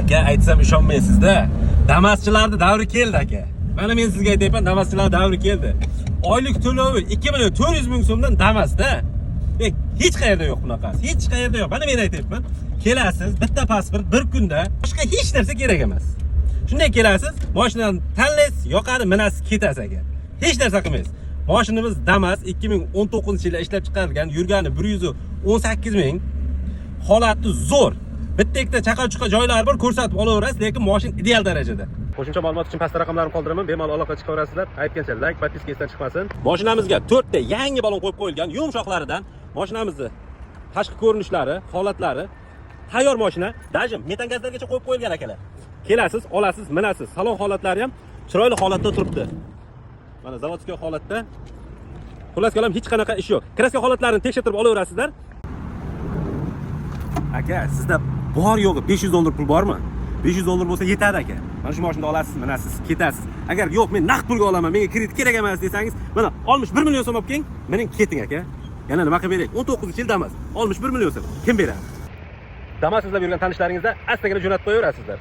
Aka aytsam ishonmaysizda. Damaschilarning davri keldi aka. Mana men sizga aytayapman, Damaschilar davri keldi. Oylik to'lovi 2.400.000 so'mdan Damasda. Hech qayerda yo'q bunaqasi. Hech qayerda yo'q. Mana men aytayapman. Kelasiz, bitta pasport bir kunda, boshqa hech narsa kerak emas. Shunday kelasiz, mashinani tanlaysiz, yoqadi, minasiz, ketasiz aka. Hech narsa qilmaysiz. Mashinamiz Damas 2019-yilda ishlab chiqarilgan, yurgani 118.000. Holati zo'r. Bitta chaqa-chuqa joylari bor, ko'rsatib olaverasiz, lekin mashina ideal darajada. Qo'shimcha ma'lumot uchun pastda raqamlarimni qoldiraman, bemalol aloqa chiqaverasizlar. Aytgancha like, podpiska esdan chiqmasin. Mashinamizga 4 ta yangi balon qo'yib qo'yilgan, yumshoqlaridan. Mashinamizning tashqi ko'rinishlari, holatlari tayyor mashina, даже metan gazlargacha qo'yib qo'yilgan akalar. Kelasiz, olasiz, minasiz. Salon holatlari ham chiroyli holatda turibdi. Mana zavodskiy holatda. Xullas kalom hech qanaqa ish yo'q. Kraska holatlarini tekshirib olaverasizlar. Aka, sizda bor yo'g'i $500 pul bormi? $500 bo'lsa yetadi aka. Mana shu mashinani olasiz, minasiz, ketasiz. Agar yo'q, men naqd pulga olaman, menga kredit kerak emas desangiz, mana 61 million so'm olib keling, mening keting aka. Yana nima qilib beraylik? 19-yilda emas, 61 million so'm. Kim beradi? Damas izlab yurgan tanishlaringizda astagina jo'natib qo'yaverasizlar.